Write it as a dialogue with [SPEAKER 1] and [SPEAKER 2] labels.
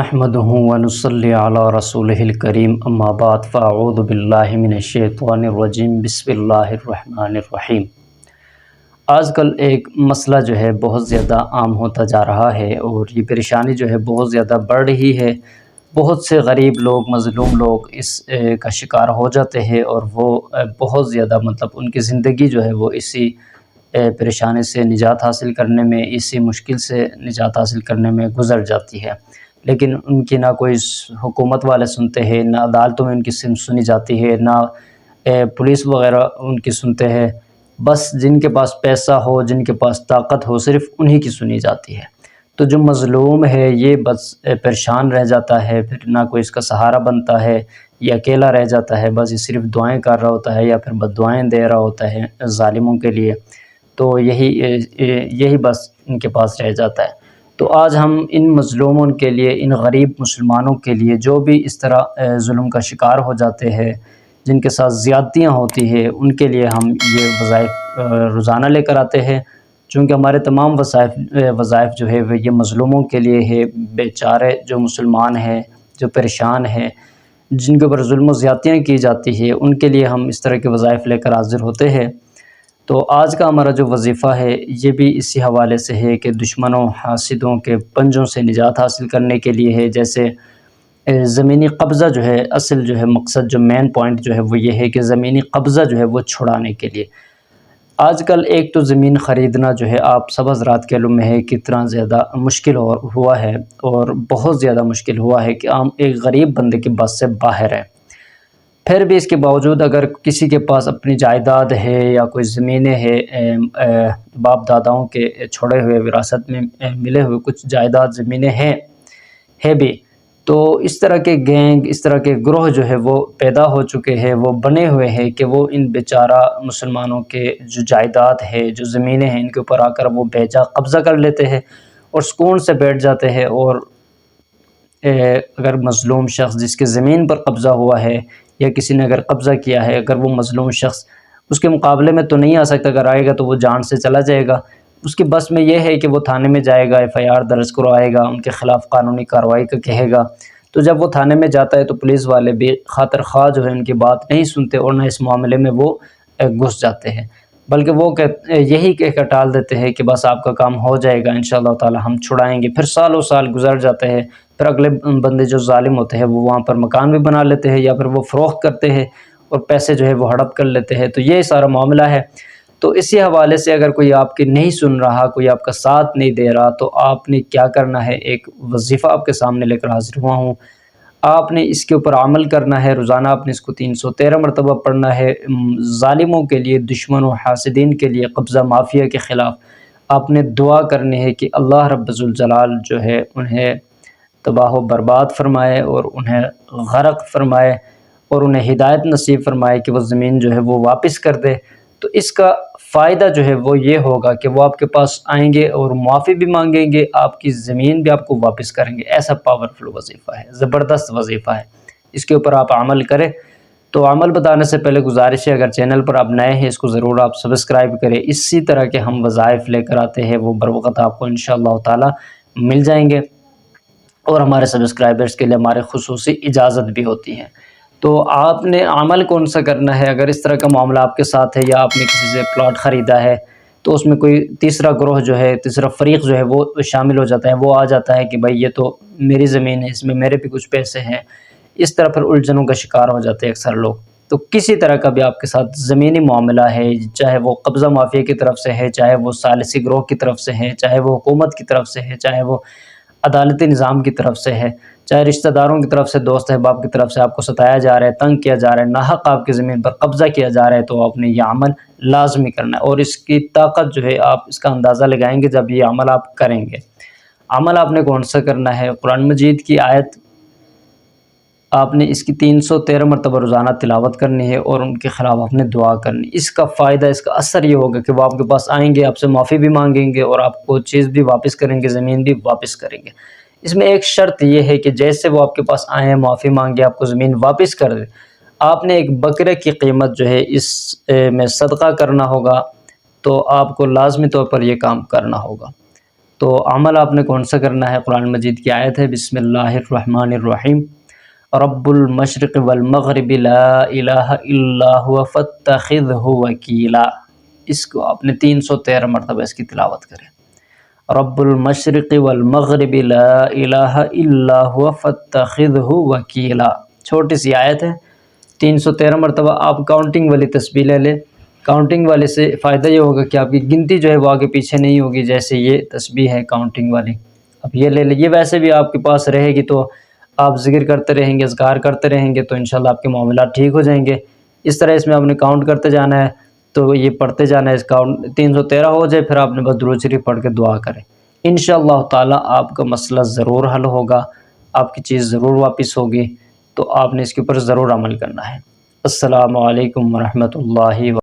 [SPEAKER 1] نحمده ونصلي على رسوله الكريم اما بعد فاعوذ باللہ من الشیطان الرجیم بسم اللہ الرحمن الرحیم۔ آج کل ایک مسئلہ جو ہے بہت زیادہ عام ہوتا جا رہا ہے اور یہ پریشانی جو ہے بہت زیادہ بڑھ رہی ہے۔ بہت سے غریب لوگ، مظلوم لوگ اس کا شکار ہو جاتے ہیں اور وہ بہت زیادہ ان کی زندگی جو ہے وہ اسی پریشانی سے نجات حاصل کرنے میں، اسی مشکل سے نجات حاصل کرنے میں گزر جاتی ہے۔ لیکن ان کی نہ کوئی حکومت والے سنتے ہیں، نہ عدالتوں میں ان کی سنی جاتی ہے، نہ پولیس وغیرہ ان کی سنتے ہیں۔ بس جن کے پاس پیسہ ہو، جن کے پاس طاقت ہو، صرف انہی کی سنی جاتی ہے۔ تو جو مظلوم ہے یہ بس پریشان رہ جاتا ہے، پھر نہ کوئی اس کا سہارا بنتا ہے، یہ اکیلا رہ جاتا ہے، بس یہ صرف دعائیں کر رہا ہوتا ہے یا پھر بد دعائیں دے رہا ہوتا ہے ظالموں کے لیے۔ تو یہی بس ان کے پاس رہ جاتا ہے۔ تو آج ہم ان مظلوموں کے لیے، ان غریب مسلمانوں کے لیے جو بھی اس طرح ظلم کا شکار ہو جاتے ہیں، جن کے ساتھ زیادتیاں ہوتی ہیں، ان کے لیے ہم یہ وظائف روزانہ لے کر آتے ہیں۔ چونکہ ہمارے تمام وظائف جو ہے وہ یہ مظلوموں کے لیے ہے، بیچارے جو مسلمان ہیں، جو پریشان ہیں، جن کے اوپر ظلم و زیادتیاں کی جاتی ہے، ان کے لیے ہم اس طرح کے وظائف لے کر حاضر ہوتے ہیں۔ تو آج کا ہمارا جو وظیفہ ہے یہ بھی اسی حوالے سے ہے کہ دشمنوں، حاسدوں کے پنجوں سے نجات حاصل کرنے کے لیے ہے۔ جیسے زمینی قبضہ جو ہے، اصل جو ہے مقصد، جو مین پوائنٹ جو ہے وہ یہ ہے کہ زمینی قبضہ جو ہے وہ چھڑانے کے لیے۔ آج کل ایک تو زمین خریدنا جو ہے، آپ سب حضرات کے علم میں ہے کتنا زیادہ مشکل ہوا ہے، اور بہت زیادہ مشکل ہوا ہے کہ عام ایک غریب بندے کے بس سے باہر ہے۔ پھر بھی اس کے باوجود اگر کسی کے پاس اپنی جائیداد ہے یا کوئی زمینیں ہے، باپ داداؤں کے چھوڑے ہوئے وراثت میں ملے ہوئے کچھ جائیداد زمینیں ہیں بھی، تو اس طرح کے گینگ، اس طرح کے گروہ جو ہے وہ پیدا ہو چکے ہیں، وہ بنے ہوئے ہیں کہ وہ ان بیچارہ مسلمانوں کے جو جائیداد ہے، جو زمینیں ہیں، ان کے اوپر آ کر وہ بے جا قبضہ کر لیتے ہیں اور سکون سے بیٹھ جاتے ہیں۔ اور اگر مظلوم شخص جس کے زمین پر قبضہ ہوا ہے یا کسی نے اگر قبضہ کیا ہے، اگر وہ مظلوم شخص اس کے مقابلے میں تو نہیں آ سکتا، اگر آئے گا تو وہ جان سے چلا جائے گا۔ اس کے بس میں یہ ہے کہ وہ تھانے میں جائے گا، FIR درج کروائے گا، ان کے خلاف قانونی کارروائی کا کہے گا۔ تو جب وہ تھانے میں جاتا ہے تو پولیس والے بھی خاطر خواہ جو ہے ان کی بات نہیں سنتے اور نہ اس معاملے میں وہ گھس جاتے ہیں، بلکہ وہ یہی کہہ کر ٹال دیتے ہیں کہ بس آپ کا کام ہو جائے گا، انشاءاللہ تعالی ہم چھڑائیں گے۔ پھر سالوں سال گزر جاتے ہیں، پھر اگلے بندے جو ظالم ہوتے ہیں وہ وہاں پر مکان بھی بنا لیتے ہیں یا پھر وہ فروخت کرتے ہیں اور پیسے جو ہے وہ ہڑپ کر لیتے ہیں۔ تو یہ سارا معاملہ ہے۔ تو اسی حوالے سے اگر کوئی آپ کی نہیں سن رہا، کوئی آپ کا ساتھ نہیں دے رہا، تو آپ نے کیا کرنا ہے، ایک وظیفہ آپ کے سامنے لے کر حاضر ہوا ہوں۔ آپ نے اس کے اوپر عمل کرنا ہے، روزانہ آپ نے اس کو 313 مرتبہ پڑھنا ہے۔ ظالموں کے لیے، دشمنوں، حاسدین کے لیے، قبضہ مافیا کے خلاف آپ نے دعا کرنی ہے کہ اللہ رب الجلال جو ہے انہیں تباہ و برباد فرمائے اور انہیں غرق فرمائے اور انہیں ہدایت نصیب فرمائے کہ وہ زمین جو ہے وہ واپس کر دے۔ تو اس کا فائدہ جو ہے وہ یہ ہوگا کہ وہ آپ کے پاس آئیں گے اور معافی بھی مانگیں گے، آپ کی زمین بھی آپ کو واپس کریں گے۔ ایسا پاورفل وظیفہ ہے، زبردست وظیفہ ہے، اس کے اوپر آپ عمل کریں۔ تو عمل بتانے سے پہلے گزارش ہے، اگر چینل پر آپ نئے ہیں اس کو ضرور آپ سبسکرائب کریں۔ اسی طرح کے ہم وظائف لے کر آتے ہیں، وہ بروقت آپ کو انشاءاللہ تعالی مل جائیں گے، اور ہمارے سبسکرائبرز کے لیے ہمارے خصوصی اجازت بھی ہوتی ہے۔ تو آپ نے عمل کون سا کرنا ہے؟ اگر اس طرح کا معاملہ آپ کے ساتھ ہے یا آپ نے کسی سے پلاٹ خریدا ہے تو اس میں کوئی تیسرا گروہ جو ہے، تیسرا فریق جو ہے وہ شامل ہو جاتا ہے، وہ آ جاتا ہے کہ بھائی یہ تو میری زمین ہے، اس میں میرے بھی کچھ پیسے ہیں۔ اس طرح پھر الجھنوں کا شکار ہو جاتے ہیں اکثر لوگ۔ تو کسی طرح کا بھی آپ کے ساتھ زمینی معاملہ ہے، چاہے وہ قبضہ مافیا کی طرف سے ہے، چاہے وہ ثالثی گروہ کی طرف سے ہے، چاہے وہ حکومت کی طرف سے ہے، چاہے وہ عدالتی نظام کی طرف سے ہے، چاہے رشتہ داروں کی طرف سے، دوست احباب کی طرف سے آپ کو ستایا جا رہا ہے، تنگ کیا جا رہا ہے، ناحق آپ کی زمین پر قبضہ کیا جا رہا ہے، تو آپ نے یہ عمل لازمی کرنا ہے۔ اور اس کی طاقت جو ہے آپ اس کا اندازہ لگائیں گے جب یہ عمل آپ کریں گے۔ عمل آپ نے کون سا کرنا ہے؟ قرآن مجید کی آیت آپ نے اس کی 313 مرتبہ روزانہ تلاوت کرنی ہے اور ان کے خلاف آپ نے دعا کرنی۔ اس کا فائدہ، اس کا اثر یہ ہوگا کہ وہ آپ کے پاس آئیں گے، آپ سے معافی بھی مانگیں گے اور آپ کو چیز بھی واپس کریں گے، زمین بھی واپس کریں گے۔ اس میں ایک شرط یہ ہے کہ جیسے وہ آپ کے پاس آئیں، معافی مانگے، آپ کو زمین واپس کر دے، آپ نے ایک بکرے کی قیمت جو ہے اس میں صدقہ کرنا ہوگا۔ تو آپ کو لازمی طور پر یہ کام کرنا ہوگا۔ تو عمل آپ نے کون سا کرنا ہے؟ قرآن مجید کی آیت ہے بسم اللہ الرحمن الرحیم رب المشرق والمغرب لا الہ الا هو فاتخذہ وکیلا. اس کو آپ نے 313 مرتبہ اس کی تلاوت کریں. رب المشرق والمغرب لا الہ الا هو فاتخذہ وکیلا. چھوٹی سی آیت ہے، 313 مرتبہ آپ کاؤنٹنگ والی تسبیح لے لیں. کاؤنٹنگ والے سے فائدہ یہ ہوگا کہ آپ کی گنتی جو ہے وہ آگے پیچھے نہیں ہوگی، جیسے یہ تسبیح ہے کاؤنٹنگ والی. اب یہ لے لیں، یہ ویسے بھی آپ کے پاس رہے گی تو آپ ذکر کرتے رہیں گے، اذکار کرتے رہیں گے تو انشاءاللہ آپ کے معاملات ٹھیک ہو جائیں گے. اس طرح اس میں آپ نے کاؤنٹ کرتے جانا ہے، تو یہ پڑھتے جانا ہے. اس کاؤنٹ 313 ہو جائے پھر آپ نے بس درود شریف پڑھ کے دعا کریں. انشاءاللہ تعالی آپ کا مسئلہ ضرور حل ہوگا، آپ کی چیز ضرور واپس ہوگی. تو آپ نے اس کے اوپر ضرور عمل کرنا ہے. السلام علیکم ورحمۃ اللہ